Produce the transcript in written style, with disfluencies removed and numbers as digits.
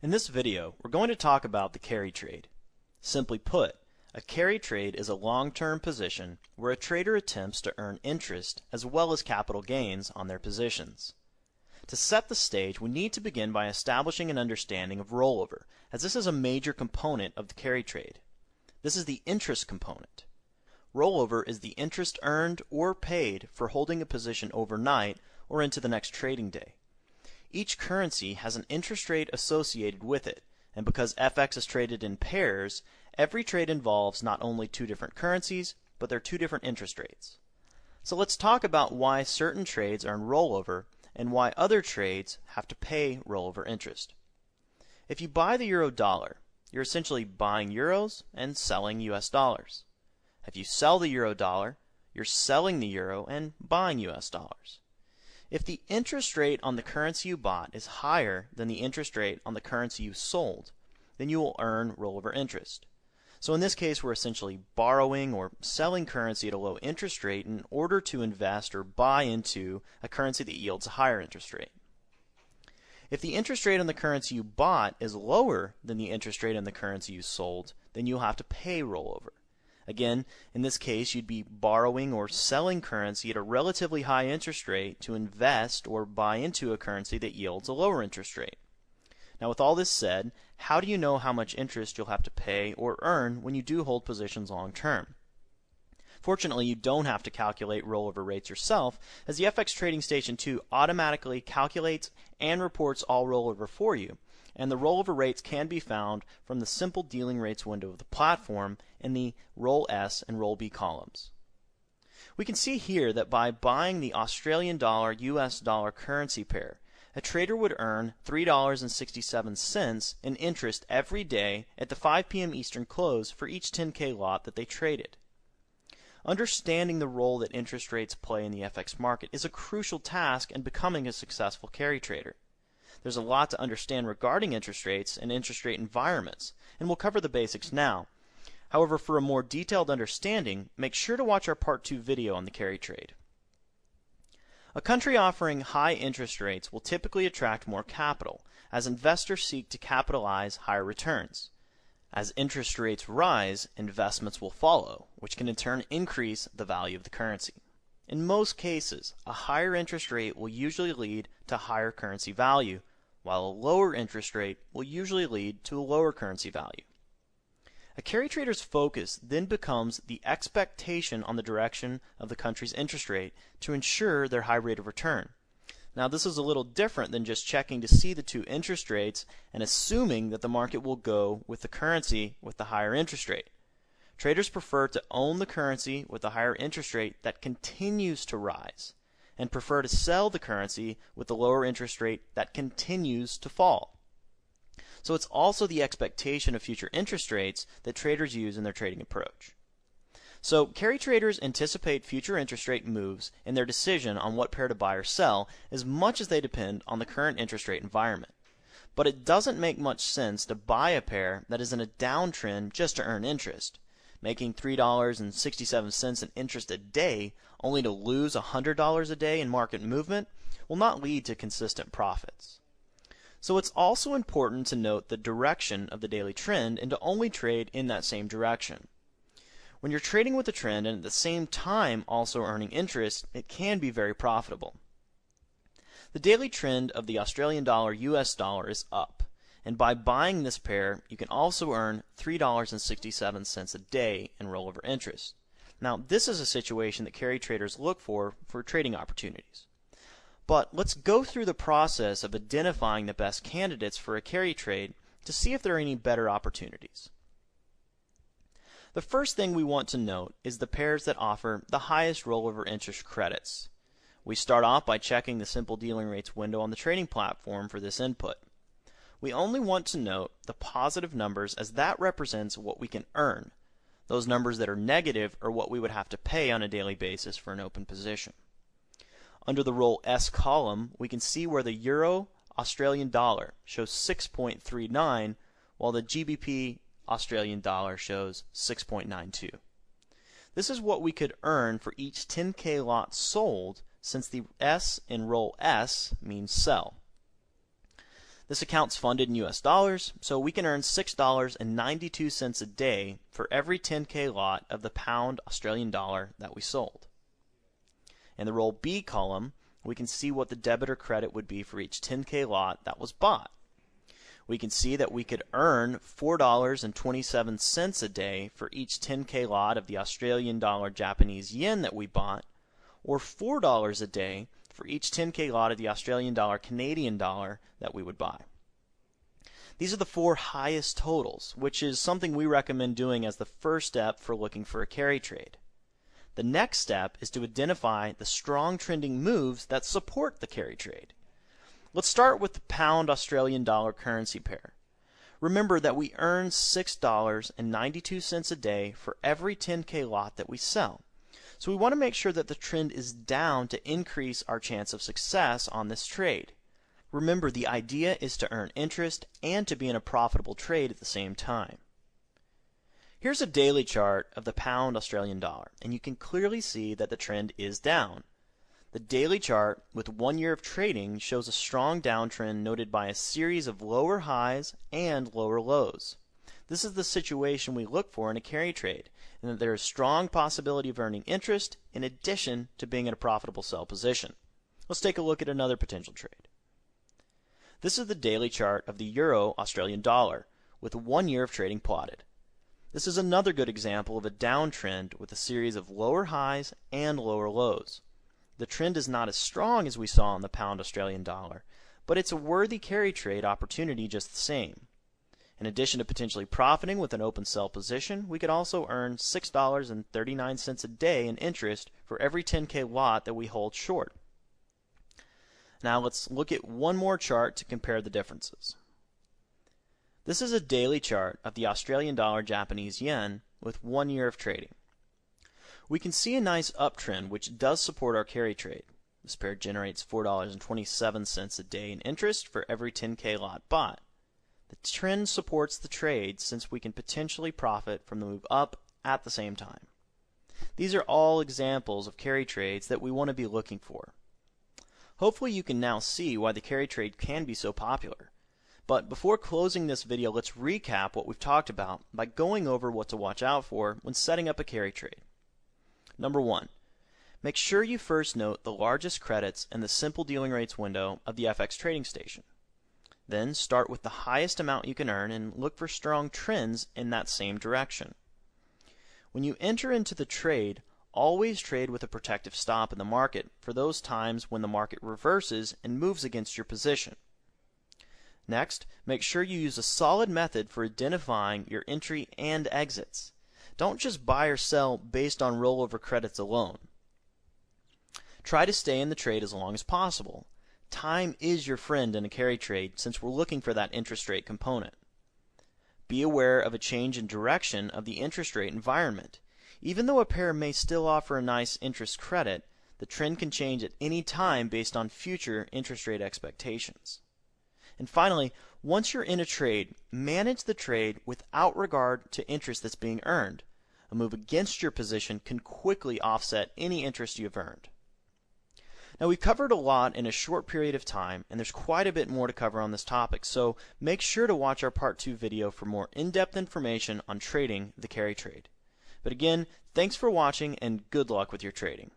In this video, we're going to talk about the carry trade. Simply put, a carry trade is a long-term position where a trader attempts to earn interest as well as capital gains on their positions. To set the stage, we need to begin by establishing an understanding of rollover, as this is a major component of the carry trade. This is the interest component. Rollover is the interest earned or paid for holding a position overnight or into the next trading day. Each currency has an interest rate associated with it, and because FX is traded in pairs, every trade involves not only two different currencies, but their two different interest rates. So let's talk about why certain trades earn rollover and why other trades have to pay rollover interest. If you buy the euro dollar, you're essentially buying euros and selling US dollars. If you sell the euro dollar, you're selling the euro and buying US dollars. If the interest rate on the currency you bought is higher than the interest rate on the currency you sold, then you will earn rollover interest. So in this case, we're essentially borrowing or selling currency at a low interest rate in order to invest or buy into a currency that yields a higher interest rate. If the interest rate on the currency you bought is lower than the interest rate on the currency you sold, then you'll have to pay rollover. Again, in this case, you'd be borrowing or selling currency at a relatively high interest rate to invest or buy into a currency that yields a lower interest rate. Now, with all this said, how do you know how much interest you'll have to pay or earn when you do hold positions long term? Fortunately, you don't have to calculate rollover rates yourself, as the FX Trading Station 2 automatically calculates and reports all rollover for you, and the rollover rates can be found from the simple dealing rates window of the platform in the Roll S and Roll B columns. We can see here that by buying the Australian dollar US dollar currency pair, a trader would earn $3.67 in interest every day at the 5 p.m. Eastern close for each 10K lot that they traded. Understanding the role that interest rates play in the FX market is a crucial task in becoming a successful carry trader. There's a lot to understand regarding interest rates and interest rate environments, and we'll cover the basics now. However, for a more detailed understanding, make sure to watch our Part 2 video on the carry trade. A country offering high interest rates will typically attract more capital, as investors seek to capitalize higher returns. As interest rates rise, investments will follow, which can in turn increase the value of the currency. In most cases, a higher interest rate will usually lead to higher currency value, while a lower interest rate will usually lead to a lower currency value. A carry trader's focus then becomes the expectation on the direction of the country's interest rate to ensure their high rate of return. Now, this is a little different than just checking to see the two interest rates and assuming that the market will go with the currency with the higher interest rate. Traders prefer to own the currency with a higher interest rate that continues to rise, and prefer to sell the currency with the lower interest rate that continues to fall. So it's also the expectation of future interest rates that traders use in their trading approach. So carry traders anticipate future interest rate moves in their decision on what pair to buy or sell as much as they depend on the current interest rate environment. But it doesn't make much sense to buy a pair that is in a downtrend just to earn interest. Making $3.67 in interest a day only to lose $100 a day in market movement will not lead to consistent profits. So it's also important to note the direction of the daily trend and to only trade in that same direction. When you're trading with a trend and at the same time also earning interest, it can be very profitable. The daily trend of the Australian dollar US dollar is up, and by buying this pair, you can also earn $3.67 a day in rollover interest. Now, this is a situation that carry traders look for trading opportunities. But let's go through the process of identifying the best candidates for a carry trade to see if there are any better opportunities. The first thing we want to note is the pairs that offer the highest rollover interest credits. We start off by checking the simple dealing rates window on the trading platform for this input. We only want to note the positive numbers as that represents what we can earn. Those numbers that are negative are what we would have to pay on a daily basis for an open position. Under the Roll S column, we can see where the Euro Australian dollar shows 6.39, while the GBP Australian dollar shows 6.92. This is what we could earn for each 10K lot sold, since the S in Roll S means sell. This account's funded in US dollars, so we can earn $6.92 a day for every 10K lot of the pound Australian dollar that we sold. In the row B column, we can see what the debit or credit would be for each 10K lot that was bought. We can see that we could earn $4.27 a day for each 10K lot of the Australian dollar Japanese yen that we bought, or $4 a day for each 10K lot of the Australian dollar Canadian dollar that we would buy. These are the four highest totals, which is something we recommend doing as the first step for looking for a carry trade. The next step is to identify the strong trending moves that support the carry trade. Let's start with the pound Australian dollar currency pair. Remember that we earn $6.92 a day for every 10K lot that we sell. So we want to make sure that the trend is down to increase our chance of success on this trade. Remember, the idea is to earn interest and to be in a profitable trade at the same time. Here's a daily chart of the pound Australian dollar, and you can clearly see that the trend is down. The daily chart with 1 year of trading shows a strong downtrend noted by a series of lower highs and lower lows. This is the situation we look for in a carry trade, and that there is strong possibility of earning interest in addition to being in a profitable sell position. Let's take a look at another potential trade. This is the daily chart of the euro Australian dollar with 1 year of trading plotted. This is another good example of a downtrend with a series of lower highs and lower lows. The trend is not as strong as we saw in the pound Australian dollar, but it's a worthy carry trade opportunity just the same. In addition to potentially profiting with an open sell position, we could also earn $6.39 a day in interest for every 10K lot that we hold short. Now let's look at one more chart to compare the differences. This is a daily chart of the Australian dollar Japanese yen with 1 year of trading. We can see a nice uptrend which does support our carry trade. This pair generates $4.27 a day in interest for every 10K lot bought. The trend supports the trade since we can potentially profit from the move up at the same time. These are all examples of carry trades that we want to be looking for. Hopefully you can now see why the carry trade can be so popular. But before closing this video, let's recap what we've talked about by going over what to watch out for when setting up a carry trade. Number 1, make sure you first note the largest credits in the simple dealing rates window of the FX trading station. Then start with the highest amount you can earn and look for strong trends in that same direction. When you enter into the trade, always trade with a protective stop in the market for those times when the market reverses and moves against your position. Next, make sure you use a solid method for identifying your entry and exits. Don't just buy or sell based on rollover credits alone. Try to stay in the trade as long as possible. Time is your friend in a carry trade since we're looking for that interest rate component. Be aware of a change in direction of the interest rate environment. Even though a pair may still offer a nice interest credit, the trend can change at any time based on future interest rate expectations. And finally, once you're in a trade, manage the trade without regard to interest that's being earned. A move against your position can quickly offset any interest you've earned. Now, we've covered a lot in a short period of time, and there's quite a bit more to cover on this topic, so make sure to watch our Part 2 video for more in-depth information on trading the carry trade. But again, thanks for watching and good luck with your trading.